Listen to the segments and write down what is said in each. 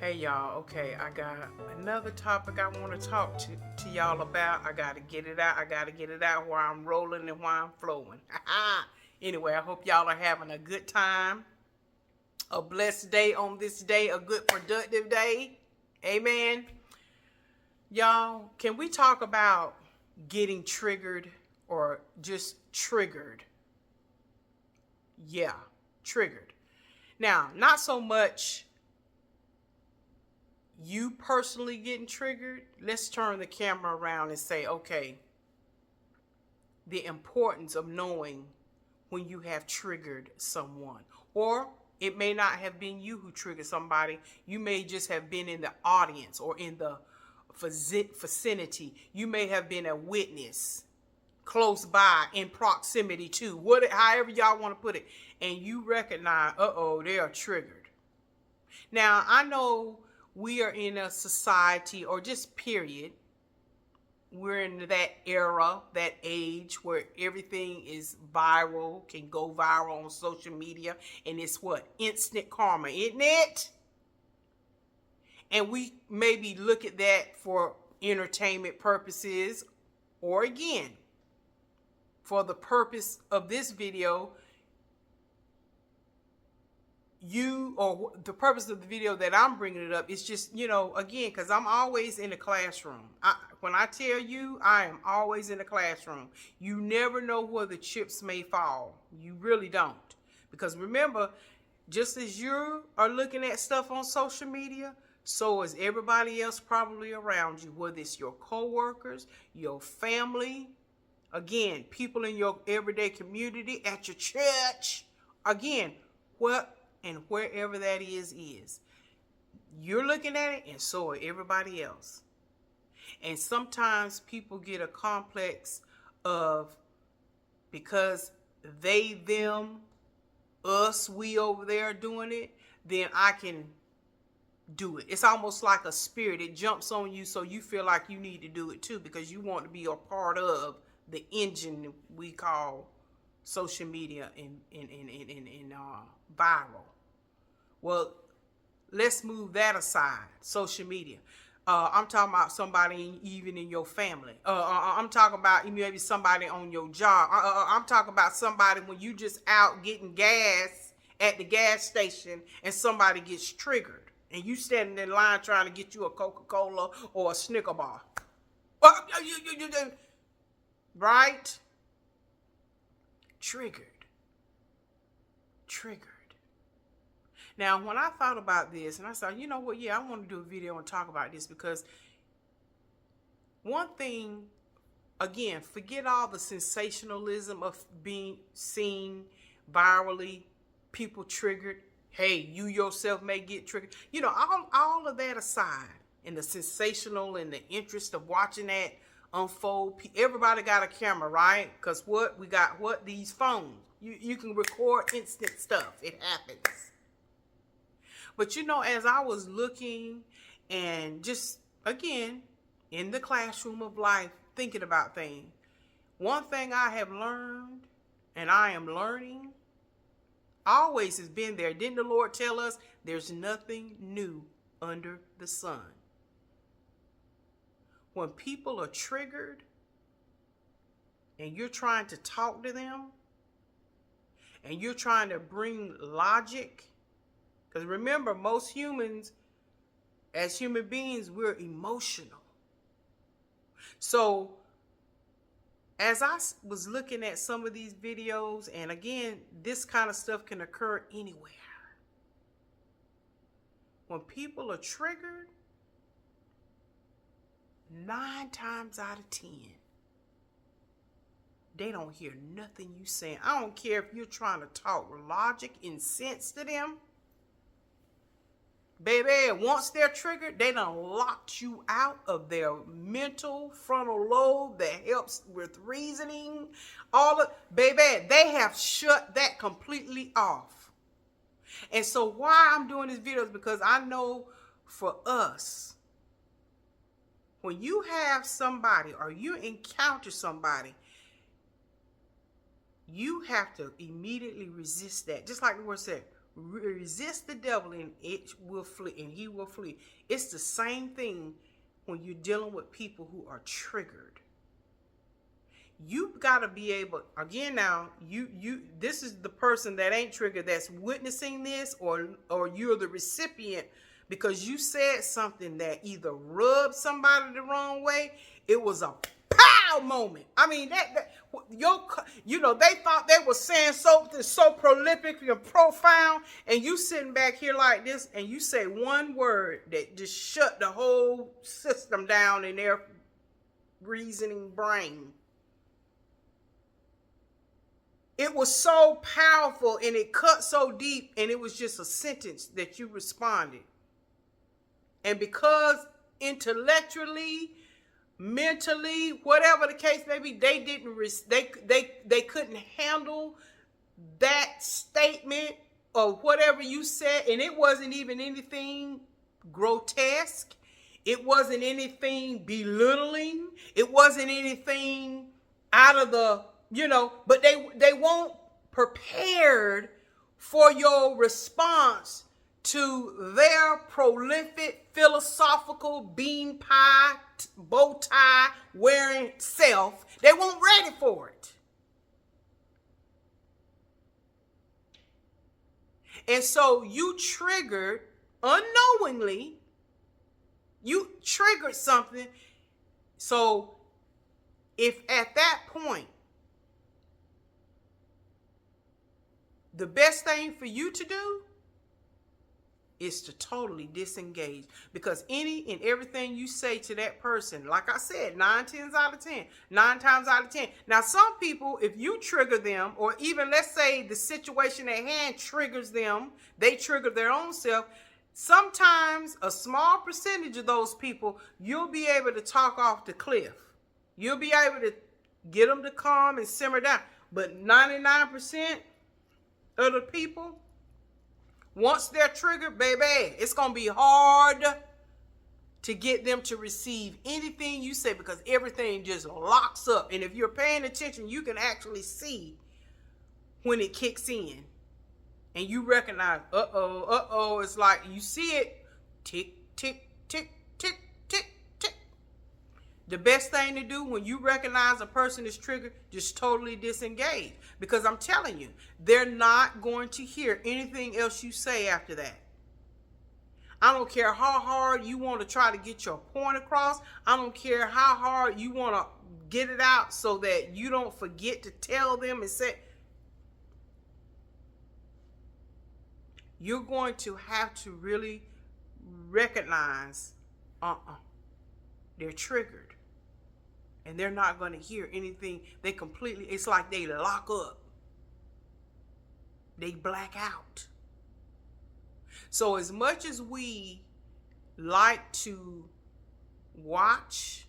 Hey y'all, okay, I got another topic I want to talk to y'all about. I got to get it out. I got to get it out while I'm rolling and while I'm flowing. Anyway, I hope y'all are having a good time, a blessed day on this day, a good productive day. Amen. Y'all, can we talk about getting triggered or just triggered? Yeah, triggered. Now, not so much you personally getting triggered. Let's turn the camera around and say, okay, the importance of knowing when you have triggered someone. Or it may not have been you who triggered somebody. You may just have been in the audience or in the vicinity. You may have been a witness close by, in proximity to, however y'all want to put it. And you recognize, they are triggered. Now, I know we are in a society, or just period, we're in that era, that age where everything is viral, can go viral on social media, and it's what? Instant karma, isn't it? And we maybe look at that for entertainment purposes, or again, for the purpose of this video, the purpose of the video that I'm bringing it up is just, again, because I'm always in the classroom. When I tell you, I am always in the classroom. You never know where the chips may fall. You really don't. Because remember, just as you are looking at stuff on social media, so is everybody else probably around you, whether it's your coworkers, your family, again, people in your everyday community, at your church, again, what and wherever that is. You're looking at it, and so are everybody else. And sometimes people get a complex of, because they, them, us, we over there doing it, then I can do it. It's almost like a spirit. It jumps on you, so you feel like you need to do it too, because you want to be a part of the engine we call social media and viral. Well, let's move that aside. Social media. I'm talking about somebody even in your family. I'm talking about maybe somebody on your job. I'm talking about somebody when you just out getting gas at the gas station and somebody gets triggered and you standing in line trying to get you a Coca-Cola or a Snicker bar. Right? Triggered. Now, when I thought about this, and I thought, you know what, I want to do a video and talk about this, because one thing, again, forget all the sensationalism of being seen virally, people triggered. Hey, you yourself may get triggered. All of that aside, and the sensational and the interest of watching that unfold. Everybody got a camera, right? Because we got these phones. You can record instant stuff. It happens. But as I was looking and just, again, in the classroom of life, thinking about things, one thing I have learned, and I am learning, always has been there. Didn't the Lord tell us there's nothing new under the sun? When people are triggered and you're trying to talk to them and you're trying to bring logic, because remember, most humans, as human beings, we're emotional. So as I was looking at some of these videos, and again, this kind of stuff can occur anywhere. When people are triggered, 9 times out of 10, they don't hear nothing you saying. I don't care if you're trying to talk logic and sense to them. Baby, once they're triggered, they done locked you out of their mental frontal lobe that helps with reasoning. Baby, they have shut that completely off. And so why I'm doing this video is because I know for us, when you have somebody or you encounter somebody, you have to immediately resist that. Just like the word said, Resist the devil and it will flee, and he will flee. It's the same thing when you're dealing with people who are triggered. You've got to be able, again, now this is the person that ain't triggered that's witnessing this, or you're the recipient because you said something that either rubbed somebody the wrong way. It was a pow moment. I mean, they thought they were saying something so prolific and profound, and you sitting back here like this, and you say one word that just shut the whole system down in their reasoning brain. It was so powerful and it cut so deep, and it was just a sentence that you responded. And because intellectually, mentally, whatever the case may be, they couldn't handle that statement or whatever you said, and it wasn't even anything grotesque. It wasn't anything belittling. It wasn't anything out of the, but they weren't prepared for your response to their prolific, philosophical, bean pie, bow tie wearing self. They weren't ready for it. And so you triggered, unknowingly, you triggered something. So if at that point, the best thing for you to do is to totally disengage, because any and everything you say to that person, like I said, 9 times out of 10. Now, some people, if you trigger them, or even let's say the situation at hand triggers them, they trigger their own self. Sometimes a small percentage of those people, you'll be able to talk off the cliff. You'll be able to get them to calm and simmer down. But 99% of the people, once they're triggered, baby, it's going to be hard to get them to receive anything you say, because everything just locks up. And if you're paying attention, you can actually see when it kicks in. And you recognize, uh-oh. It's like you see it, tick, tick, tick, tick, tick, tick. The best thing to do when you recognize a person is triggered, just totally disengage. Because I'm telling you, they're not going to hear anything else you say after that. I don't care how hard you want to try to get your point across. I don't care how hard you want to get it out so that you don't forget to tell them and say. You're going to have to really recognize, they're triggered. And they're not going to hear anything. It's like they lock up. They black out. So as much as we like to watch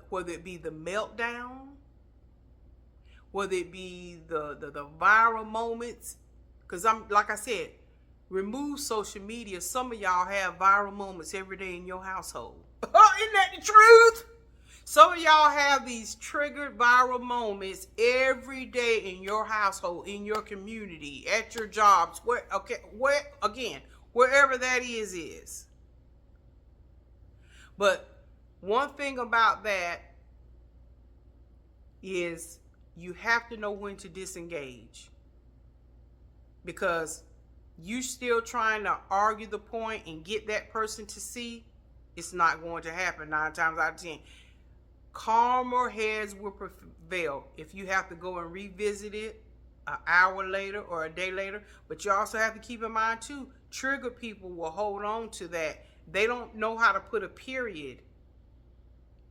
whether it be the meltdown, whether it be the viral moments, because like I said, remove social media. Some of y'all have viral moments every day in your household. Isn't that the truth? Some of y'all have these triggered viral moments every day in your household, in your community, at your jobs, wherever that is. But one thing about that is you have to know when to disengage, because you still trying to argue the point and get that person to see, it's not going to happen 9 times out of 10. Calmer heads will prevail if you have to go and revisit it an hour later or a day later. But you also have to keep in mind too, trigger people will hold on to that. They don't know how to put a period.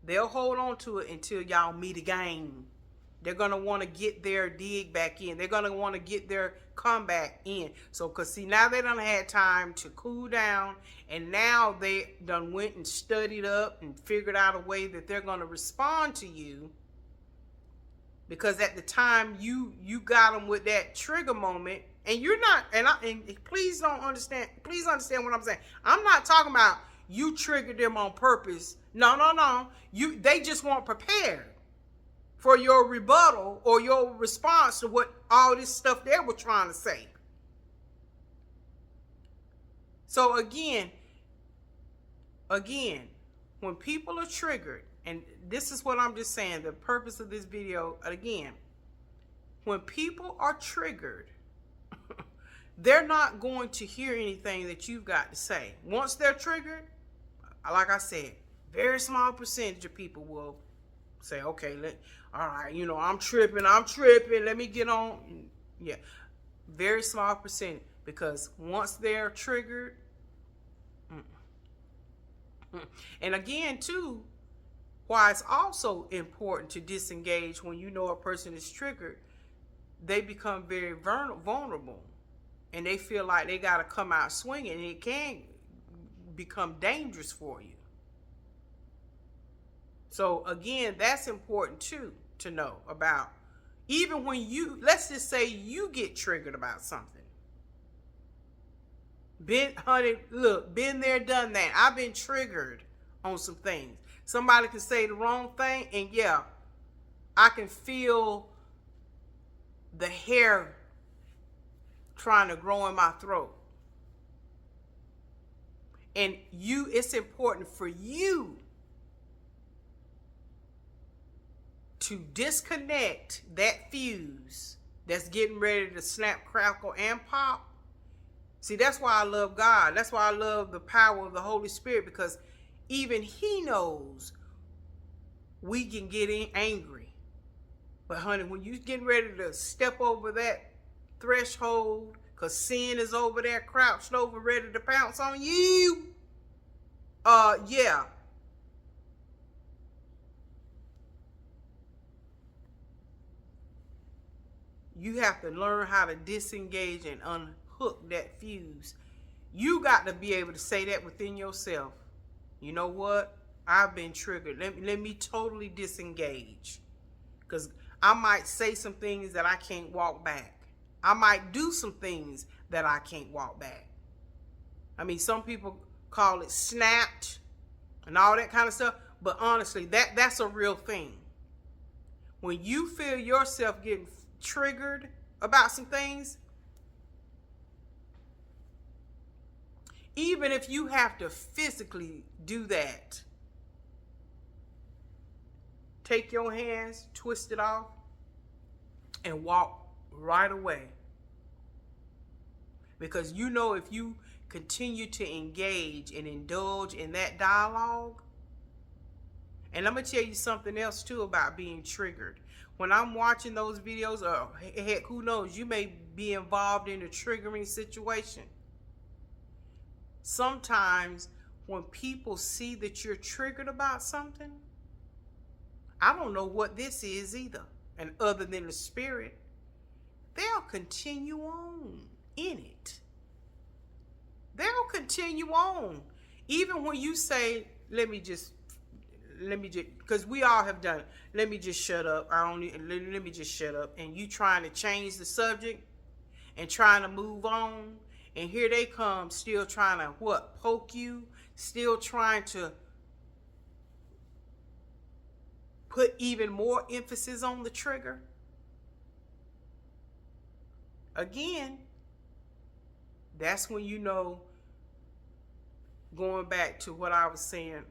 They'll hold on to it until y'all meet again. They're going to want to get their dig back in. They're going to want to get their comeback in. So, because see, now they done had time to cool down, and now they done went and studied up and figured out a way that they're going to respond to you. Because at the time you got them with that trigger moment, and you're not, and please understand what I'm saying. I'm not talking about you triggered them on purpose. No. They just weren't prepared. for your rebuttal or your response to what all this stuff they were trying to say. So again, when people are triggered, and this is what I'm just saying, the purpose of this video, again, when people are triggered, they're not going to hear anything that you've got to say. Once they're triggered, like I said, very small percentage of people will say, okay, all right, I'm tripping, let me get on. Yeah, very small percentage, because once they're triggered, and again, too, why it's also important to disengage when you know a person is triggered, they become very vulnerable, and they feel like they got to come out swinging, and it can become dangerous for you. So again, that's important too, to know about. Even when let's just say you get triggered about something. Honey, look, been there, done that. I've been triggered on some things. Somebody can say the wrong thing, and yeah, I can feel the hair trying to grow in my throat. And it's important for you to disconnect that fuse that's getting ready to snap, crackle, and pop. See, that's why I love God. That's why I love the power of the Holy Spirit, because even He knows we can get angry. But honey, when you're getting ready to step over that threshold, because sin is over there crouched over ready to pounce on you, yeah. You have to learn how to disengage and unhook that fuse. You got to be able to say that within yourself. You know what? I've been triggered. Let me totally disengage. Because I might say some things that I can't walk back. I might do some things that I can't walk back. I mean, some people call it snapped and all that kind of stuff. But honestly, that's a real thing. When you feel yourself getting triggered about some things, even if you have to physically do that, take your hands, twist it off, and walk right away. Because if you continue to engage and indulge in that dialogue, and I'm going to tell you something else too about being triggered. When I'm watching those videos, or heck, who knows, you may be involved in a triggering situation. Sometimes when people see that you're triggered about something, I don't know what this is either, and other than the spirit, they'll continue on in it. They'll continue on. Even when you say, let me just, because we all have done it. Let me just shut up. Let me just shut up. And you trying to change the subject and trying to move on. And here they come, still trying to poke you, still trying to put even more emphasis on the trigger. Again, that's when going back to what I was saying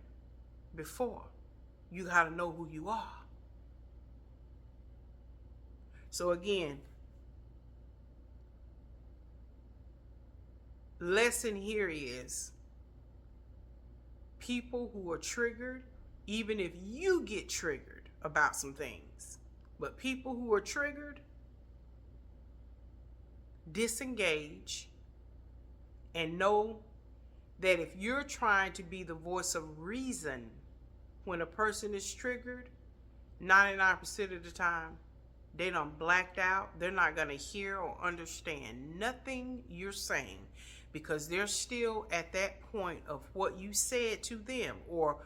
before, you got to know who you are. So again, lesson here is, people who are triggered, even if you get triggered about some things, but people who are triggered, disengage and know that if you're trying to be the voice of reason when a person is triggered, 99% of the time, they done blacked out. They're not going to hear or understand nothing you're saying, because they're still at that point of what you said to them, or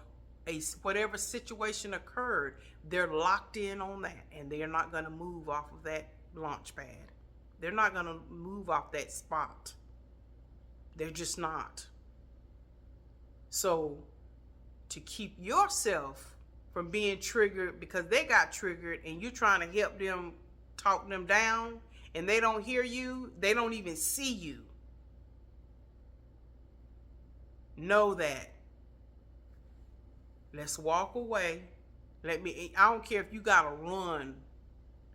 whatever situation occurred. They're locked in on that, and they're not going to move off of that launch pad. They're not going to move off that spot. They're just not. So to keep yourself from being triggered because they got triggered, and you're trying to help them, talk them down, and they don't hear you, they don't even see you. Know that. Let's walk away. I don't care if you gotta run.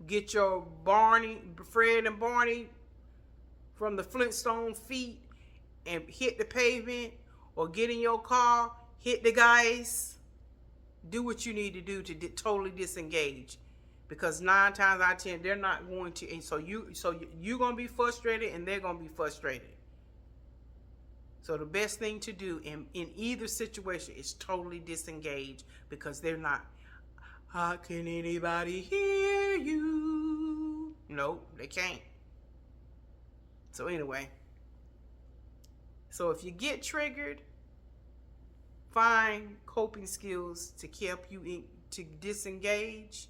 Get your Fred and Barney from the Flintstone feet and hit the pavement, or get in your car, hit the gas. Do what you need to do to totally disengage, because 9 times out of 10 they're not going to, and so you're gonna be frustrated and they're gonna be frustrated. So the best thing to do in either situation is totally disengage, because they're not. How can anybody hear you? Nope, they can't. So anyway, so if you get triggered, find coping skills to help you to disengage.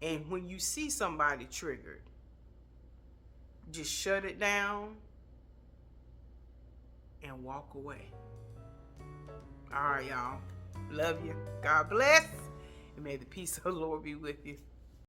And when you see somebody triggered, just shut it down and walk away. All right, y'all. Love you. God bless. And may the peace of the Lord be with you.